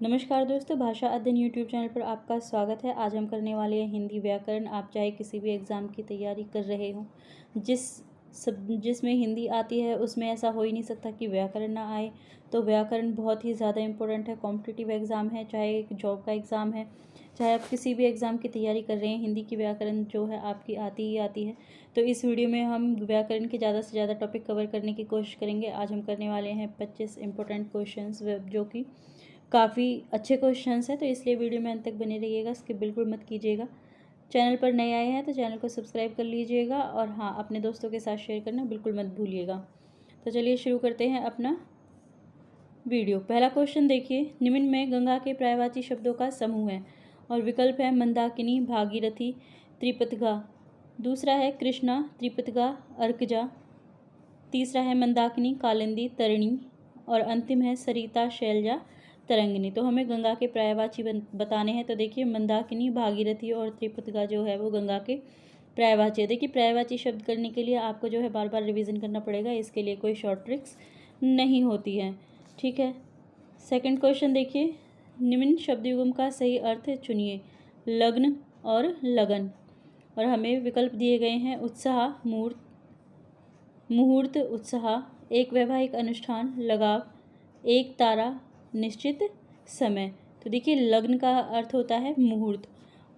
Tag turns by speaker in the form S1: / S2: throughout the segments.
S1: नमस्कार दोस्तों, भाषा अध्ययन यूट्यूब चैनल पर आपका स्वागत है। आज हम करने वाले हैं हिंदी व्याकरण। आप चाहे किसी भी एग्ज़ाम की तैयारी कर रहे हो, जिसमें हिंदी आती है उसमें ऐसा हो ही नहीं सकता कि व्याकरण ना आए। तो व्याकरण बहुत ही ज़्यादा इम्पोर्टेंट है। कॉम्पिटिटिव एग्ज़ाम है, चाहे एक जॉब का एग्ज़ाम है, चाहे आप किसी भी एग्ज़ाम की तैयारी कर रहे हैं, हिंदी की व्याकरण जो है आपकी आती ही आती है। तो इस वीडियो में हम व्याकरण के ज़्यादा से ज़्यादा टॉपिक कवर करने की कोशिश करेंगे। आज हम करने वाले हैं 25 इंपॉर्टेंट क्वेश्चंस, जो कि काफ़ी अच्छे क्वेश्चंस हैं। तो इसलिए वीडियो में अंत तक बने रहिएगा, स्किप बिल्कुल मत कीजिएगा। चैनल पर नए आए हैं तो चैनल को सब्सक्राइब कर लीजिएगा और हाँ, अपने दोस्तों के साथ शेयर करना बिल्कुल मत भूलिएगा। तो चलिए शुरू करते हैं अपना वीडियो। पहला क्वेश्चन देखिए, निम्न में गंगा के पर्यायवाची शब्दों का समूह है और विकल्प है मंदाकिनी, भागीरथी, त्रिपतगा। दूसरा है कृष्णा, त्रिपतगा, अर्कजा। तीसरा है मंदाकिनी, कालिंदी, तरिणी और अंतिम है सरिता, शैलजा, तरंगिनी। तो हमें गंगा के पर्यायवाची बताने हैं। तो देखिए, मंदाकिनी, भागीरथी और त्रिपतगा जो है वो गंगा के पर्यायवाची है। देखिए, पर्यायवाची शब्द करने के लिए आपको जो है बार बार रिवीजन करना पड़ेगा, इसके लिए कोई शॉर्ट ट्रिक्स नहीं होती है। ठीक है। सेकंड क्वेश्चन देखिए, निम्न शब्दयुग्म का सही अर्थ चुनिए। लग्न और लगन। और हमें विकल्प दिए गए हैं उत्साह, मुहूर्त, उत्साह, एक वैवाहिक अनुष्ठान, लगाव, एक तारा, निश्चित समय। तो देखिए, लग्न का अर्थ होता है मुहूर्त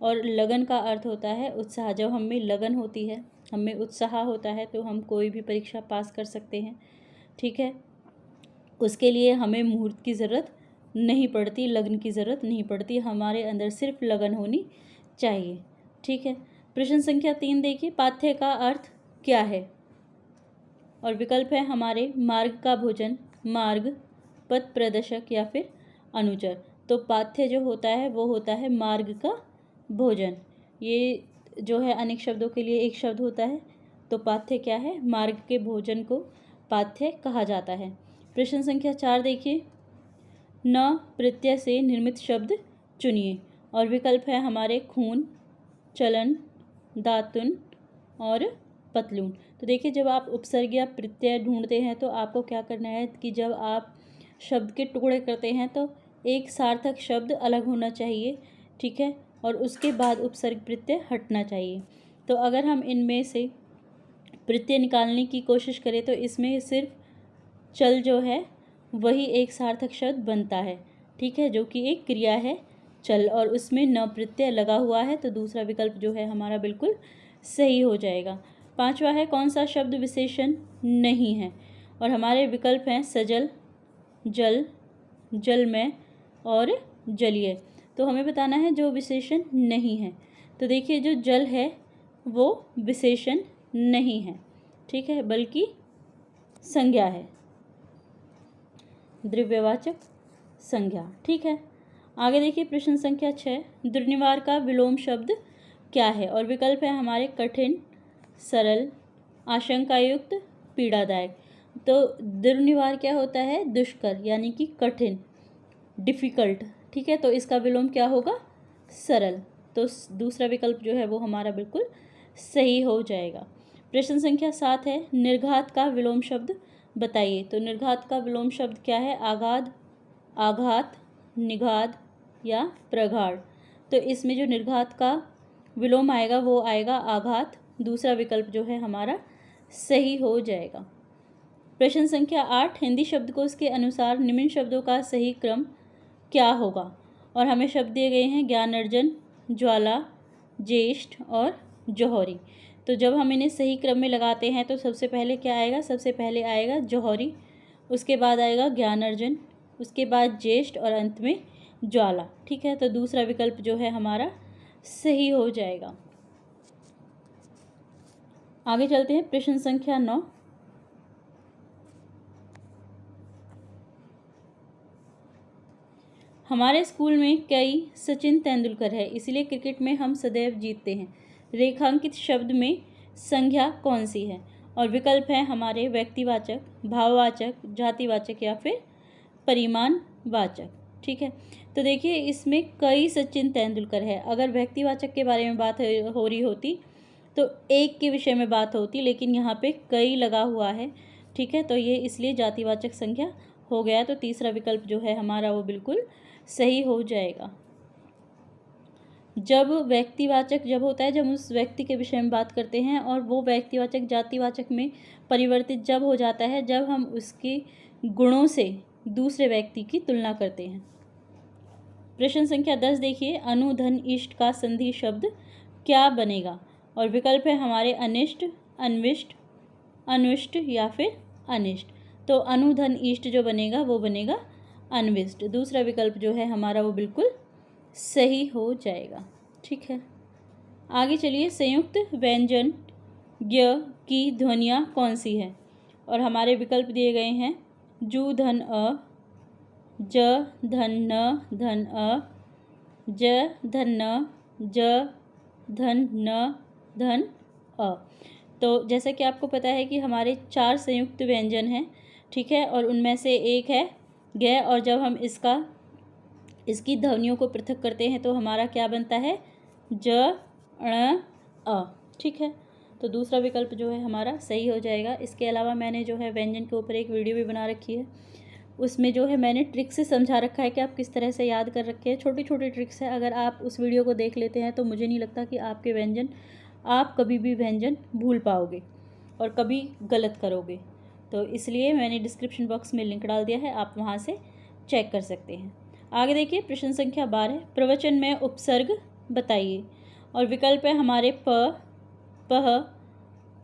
S1: और लगन का अर्थ होता है उत्साह। जब हम में लगन होती है, हम में उत्साह होता है, तो हम कोई भी परीक्षा पास कर सकते हैं। ठीक है। उसके लिए हमें मुहूर्त की ज़रूरत नहीं पड़ती, लगन की ज़रूरत नहीं पड़ती, हमारे अंदर सिर्फ लगन होनी चाहिए। ठीक है। प्रश्न संख्या 3 देखिए, पाथ्य का अर्थ क्या है? और विकल्प है हमारे मार्ग का भोजन, मार्ग, पथ प्रदर्शक या फिर अनुचर। तो पाथ्य जो होता है वो होता है मार्ग का भोजन। ये जो है अनेक शब्दों के लिए एक शब्द होता है। तो पाथ्य क्या है? मार्ग के भोजन को पाथ्य कहा जाता है। प्रश्न संख्या 4 देखिए, न प्रत्यय से निर्मित शब्द चुनिए। और विकल्प है हमारे खून, चलन, दातुन और पतलून। तो देखिए, जब आप उपसर्ग या प्रत्यय ढूंढते हैं तो आपको क्या करना है कि जब आप शब्द के टुकड़े करते हैं तो एक सार्थक शब्द अलग होना चाहिए। ठीक है। और उसके बाद उपसर्ग प्रत्यय हटना चाहिए। तो अगर हम इनमें से प्रत्यय निकालने की कोशिश करें तो इसमें सिर्फ चल जो है वही एक सार्थक शब्द बनता है। ठीक है, जो कि एक क्रिया है चल, और उसमें न प्रत्यय लगा हुआ है। तो दूसरा विकल्प जो है हमारा बिल्कुल सही हो जाएगा। पांचवा है, कौन सा शब्द विशेषण नहीं है? और हमारे विकल्प हैं सजल, जल, जलमय और जलीय। तो हमें बताना है जो विशेषण नहीं है। तो देखिए, जो जल है वो विशेषण नहीं है। ठीक है, बल्कि संज्ञा है, द्रव्यवाचक संज्ञा। ठीक है। आगे देखिए, प्रश्न संख्या 6, दुर्निवार का विलोम शब्द क्या है? और विकल्प है हमारे कठिन, सरल, आशंकायुक्त, पीड़ादायक। तो दुर्निवार क्या होता है? दुष्कर, यानी कि कठिन, डिफ़िकल्ट। ठीक है, तो इसका विलोम क्या होगा? सरल। तो दूसरा विकल्प जो है वो हमारा बिल्कुल सही हो जाएगा। प्रश्न संख्या 7 है, निर्घात का विलोम शब्द बताइए। तो निर्घात का विलोम शब्द क्या है? आघात, आघात, निघात या प्रगाढ़। तो इसमें जो निर्घात का विलोम आएगा वो आएगा आघात। दूसरा विकल्प जो है हमारा सही हो जाएगा। प्रश्न संख्या 8, हिंदी शब्दकोश के अनुसार निम्न शब्दों का सही क्रम क्या होगा? और हमें शब्द दिए गए हैं ज्ञानार्जन, ज्वाला, ज्येष्ठ और जौहरी। तो जब हम इन्हें सही क्रम में लगाते हैं तो सबसे पहले क्या आएगा? सबसे पहले आएगा जौहरी, उसके बाद आएगा ज्ञानार्जन, उसके बाद ज्येष्ठ और अंत में ज्वाला। ठीक है, तो दूसरा विकल्प जो है हमारा सही हो जाएगा। आगे चलते हैं, प्रश्न संख्या 9, हमारे स्कूल में कई सचिन तेंदुलकर है, इसलिए क्रिकेट में हम सदैव जीतते हैं। रेखांकित शब्द में संज्ञा कौन सी है? और विकल्प है हमारे व्यक्तिवाचक, भाववाचक, जातिवाचक या फिर परिमाणवाचक। ठीक है, तो देखिए, इसमें कई सचिन तेंदुलकर है। अगर व्यक्तिवाचक के बारे में बात हो रही होती तो एक के विषय में बात होती, लेकिन यहाँ पे कई लगा हुआ है। ठीक है, तो ये इसलिए जातिवाचक संज्ञा हो गया। तो तीसरा विकल्प जो है हमारा वो बिल्कुल सही हो जाएगा। जब व्यक्तिवाचक जब होता है जब उस व्यक्ति के विषय में बात करते हैं, और वो व्यक्तिवाचक जातिवाचक में परिवर्तित जब हो जाता है जब हम उसके गुणों से दूसरे व्यक्ति की तुलना करते हैं। प्रश्न संख्या 10 देखिए, अनु धन इष्ट का संधि शब्द क्या बनेगा? और विकल्प है हमारे अनिष्ट, अन्विष्ट, अन्विष्ट या फिर अनिष्ट। तो अनु धन इष्ट जो बनेगा वो बनेगा अन्विष्ट। दूसरा विकल्प जो है हमारा वो बिल्कुल सही हो जाएगा। ठीक है, आगे चलिए, संयुक्त व्यंजन ज्ञ की ध्वनियाँ कौन सी है? और हमारे विकल्प दिए गए हैं जू धन अ, ज धन न धन अ, ज धन न, ज धन न धन अ। तो जैसा कि आपको पता है कि हमारे 4 संयुक्त व्यंजन हैं, ठीक है, और उनमें से एक है ग, और जब हम इसकी ध्वनियों को पृथक करते हैं तो हमारा क्या बनता है? ज ण अ। ठीक है, तो दूसरा विकल्प जो है हमारा सही हो जाएगा। इसके अलावा मैंने जो है व्यंजन के ऊपर एक वीडियो भी बना रखी है, उसमें जो है मैंने ट्रिक से समझा रखा है कि आप किस तरह से याद कर रखे हैं। छोटी छोटी ट्रिक्स है, अगर आप उस वीडियो को देख लेते हैं तो मुझे नहीं लगता कि आप कभी भी व्यंजन भूल पाओगे और कभी गलत करोगे। तो इसलिए मैंने डिस्क्रिप्शन बॉक्स में लिंक डाल दिया है, आप वहाँ से चेक कर सकते हैं। आगे देखिए, प्रश्न संख्या 12, प्रवचन में उपसर्ग बताइए। और विकल्प है हमारे प, पह,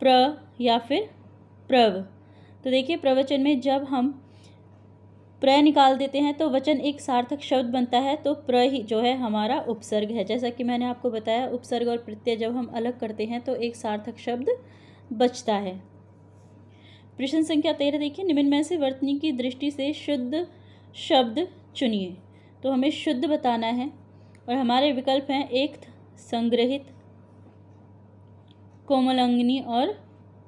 S1: प्र या फिर प्रव। तो देखिए, प्रवचन में जब हम प्र निकाल देते हैं तो वचन एक सार्थक शब्द बनता है, तो प्र ही जो है हमारा उपसर्ग है। जैसा कि मैंने आपको बताया, उपसर्ग और प्रत्यय जब हम अलग करते हैं तो एक सार्थक शब्द बचता है। प्रश्न संख्या 13 देखिए, निम्न में से वर्तनी की दृष्टि से शुद्ध शब्द चुनिए। तो हमें शुद्ध बताना है, और हमारे विकल्प हैं एक संग्रहित, कोमलांगिनी और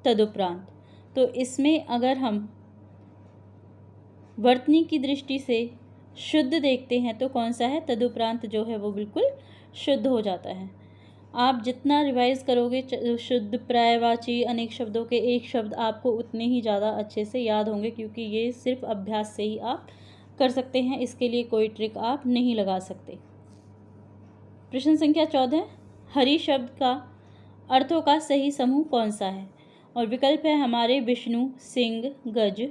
S1: तदुपरांत। तो इसमें अगर हम वर्तनी की दृष्टि से शुद्ध देखते हैं तो कौन सा है? तदुपरांत जो है वो बिल्कुल शुद्ध हो जाता है। आप जितना रिवाइज करोगे शुद्ध, पर्यायवाची, अनेक शब्दों के एक शब्द आपको उतने ही ज़्यादा अच्छे से याद होंगे, क्योंकि ये सिर्फ अभ्यास से ही आप कर सकते हैं, इसके लिए कोई ट्रिक आप नहीं लगा सकते। प्रश्न संख्या 14, हरि शब्द का अर्थों का सही समूह कौन सा है? और विकल्प है हमारे विष्णु, सिंह, गज,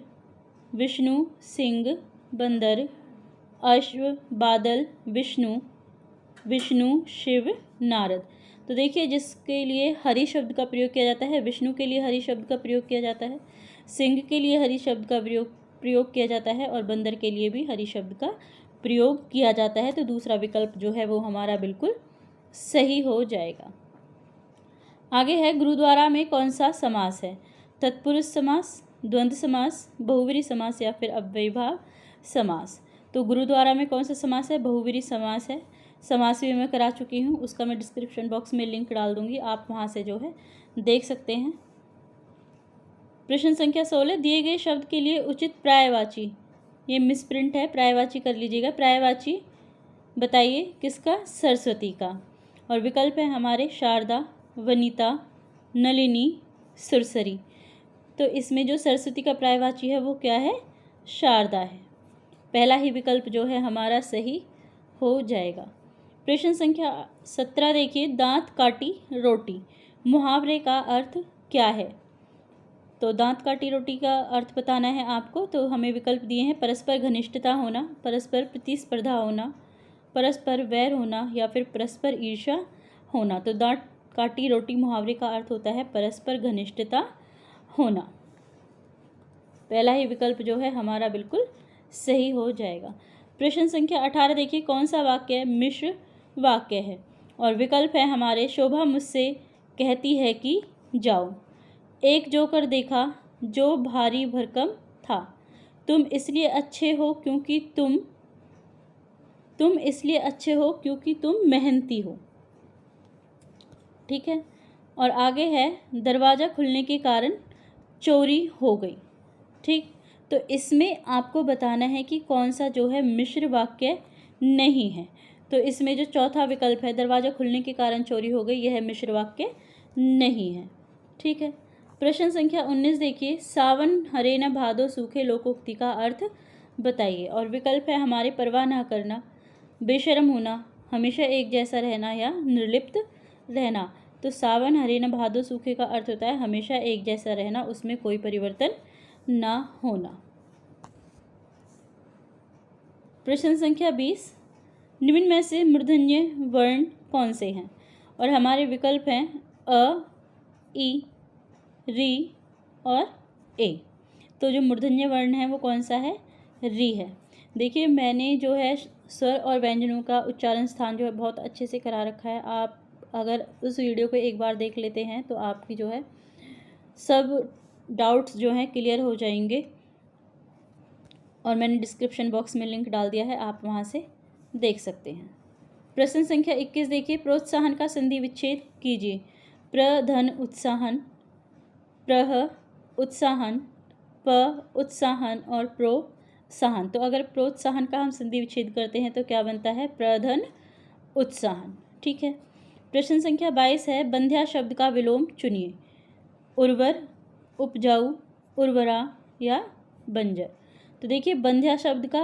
S1: विष्णु, सिंह, बंदर, अश्व, बादल, विष्णु, विष्णु, शिव, नारद। तो देखिए, जिसके लिए हरि शब्द का प्रयोग किया जाता है, विष्णु के लिए हरि शब्द का प्रयोग किया जाता है, सिंह के लिए हरि शब्द का प्रयोग किया जाता है, और बंदर के लिए भी हरि शब्द का प्रयोग किया जाता है। तो दूसरा विकल्प जो है वो हमारा बिल्कुल सही हो जाएगा। आगे है, गुरुद्वारा में कौन सा समास है? तत्पुरुष समास, द्वंद्व समास, बहुव्रीहि समास या फिर अव्ययीभाव समास। तो गुरुद्वारा में कौन सा समास है? बहुव्रीहि समास है। समास भी मैं करा चुकी हूँ, उसका मैं डिस्क्रिप्शन बॉक्स में लिंक डाल दूंगी, आप वहाँ से जो है देख सकते हैं। प्रश्न संख्या 16, दिए गए शब्द के लिए उचित पर्यायवाची, ये मिसप्रिंट है, पर्यायवाची कर लीजिएगा। पर्यायवाची बताइए किसका? सरस्वती का। और विकल्प है हमारे शारदा, वनिता, नलिनी, सुरसरी। तो इसमें जो सरस्वती का पर्यायवाची है वो क्या है? शारदा है। पहला ही विकल्प जो है हमारा सही हो जाएगा। प्रश्न संख्या 17 देखिए, दांत काटी रोटी, मुहावरे का अर्थ क्या है? तो दांत काटी रोटी का अर्थ बताना है आपको। तो हमें विकल्प दिए हैं परस्पर घनिष्ठता होना, परस्पर प्रतिस्पर्धा होना, परस्पर वैर होना या फिर परस्पर ईर्ष्या होना। तो दांत काटी रोटी मुहावरे का अर्थ होता है परस्पर घनिष्ठता होना। पहला ही विकल्प जो है हमारा बिल्कुल सही हो जाएगा। प्रश्न संख्या 18 देखिए, कौन सा वाक्य मिश्र वाक्य है? और विकल्प है हमारे, शोभा मुझसे कहती है कि जाओ, एक जोकर देखा जो भारी भरकम था, तुम इसलिए अच्छे हो क्योंकि तुम इसलिए अच्छे हो क्योंकि तुम मेहनती हो। ठीक है, और आगे है, दरवाज़ा खुलने के कारण चोरी हो गई। ठीक, तो इसमें आपको बताना है कि कौन सा जो है मिश्र वाक्य नहीं है। तो इसमें जो चौथा विकल्प है, दरवाज़ा खुलने के कारण चोरी हो गई, यह मिश्र वाक्य नहीं है। ठीक है, प्रश्न संख्या 19 देखिए, सावन हरे न भादो सूखे लोकोक्ति का अर्थ बताइए। और विकल्प है हमारे, परवाह न करना, बेशर्म होना, हमेशा एक जैसा रहना या निर्लिप्त रहना। तो सावन हरे न भादो सूखे का अर्थ होता है हमेशा एक जैसा रहना, उसमें कोई परिवर्तन ना होना। प्रश्न संख्या 20, निम्न में से मूर्धन्य वर्ण कौन से हैं? और हमारे विकल्प हैं अ, ई, री और ए। तो जो मूर्धन्य वर्ण है वो कौन सा है? री है। देखिए मैंने जो है स्वर और व्यंजनों का उच्चारण स्थान जो है बहुत अच्छे से करा रखा है। आप अगर उस वीडियो को एक बार देख लेते हैं तो आपकी जो है सब डाउट्स जो हैं क्लियर हो जाएंगे। और मैंने डिस्क्रिप्शन बॉक्स में लिंक डाल दिया है, आप वहाँ से देख सकते हैं। प्रश्न संख्या 21 देखिए, प्रोत्साहन का संधि विच्छेद कीजिए। प्रधन उत्साहन, प्रह उत्साहन, प उत्साहन और प्रोत्साहन। तो अगर प्रोत्साहन का हम संधि विच्छेद करते हैं तो क्या बनता है? प्रधन उत्साहन। ठीक है। प्रश्न संख्या 22 है, बंध्या शब्द का विलोम चुनिए। उर्वर, उपजाऊ, उर्वरा या बंजर। तो देखिए बंध्या शब्द का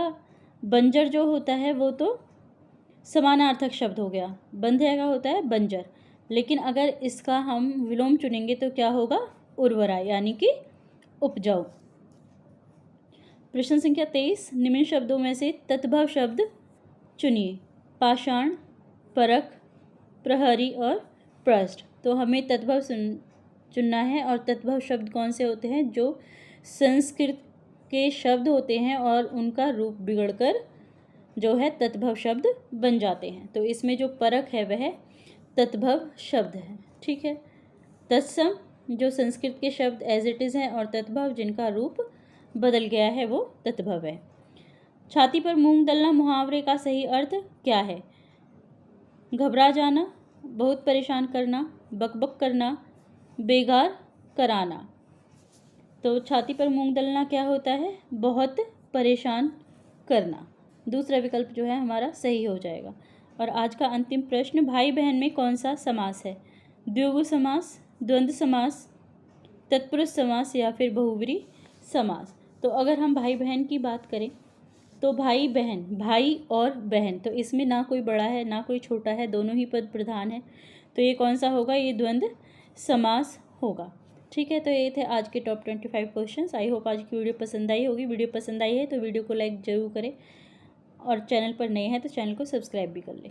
S1: बंजर जो होता है वो तो समानार्थक शब्द हो गया, बंध्या का होता है बंजर। लेकिन अगर इसका हम विलोम चुनेंगे तो क्या होगा? उर्वरा यानी कि उपजाऊ। प्रश्न संख्या 23, निम्न शब्दों में से तद्भव शब्द चुनिए। पाषाण, परख, प्रहरी और पृष्ठ। तो हमें तद्भव चुनना है। और तद्भव शब्द कौन से होते हैं? जो संस्कृत के शब्द होते हैं और उनका रूप बिगड़कर जो है तद्भव शब्द बन जाते हैं। तो इसमें जो परख है वह तद्भव शब्द है। ठीक है। तत्सम जो संस्कृत के शब्द एज इट इज़ हैं और तद्भव जिनका रूप बदल गया है वो तद्भव है। छाती पर मूंग दलना मुहावरे का सही अर्थ क्या है? घबरा जाना, बहुत परेशान करना, बकबक करना, बेगार कराना। तो छाती पर मूंग दलना क्या होता है? बहुत परेशान करना। दूसरा विकल्प जो है हमारा सही हो जाएगा। और आज का अंतिम प्रश्न, भाई बहन में कौन सा समास है? द्विगु समास, द्वंद्व समास, तत्पुरुष समास या फिर बहुव्रीहि समास। तो अगर हम भाई बहन की बात करें तो भाई बहन, भाई और बहन, तो इसमें ना कोई बड़ा है ना कोई छोटा है, दोनों ही पद प्रधान है। तो ये कौन सा होगा? ये द्वंद्व समास होगा। ठीक है। तो ये थे आज के टॉप 25 क्वेश्चंस। आई होप आज की वीडियो पसंद आई होगी। वीडियो पसंद आई है तो वीडियो को लाइक ज़रूर करें और चैनल पर नए हैं तो चैनल को सब्सक्राइब भी कर लें।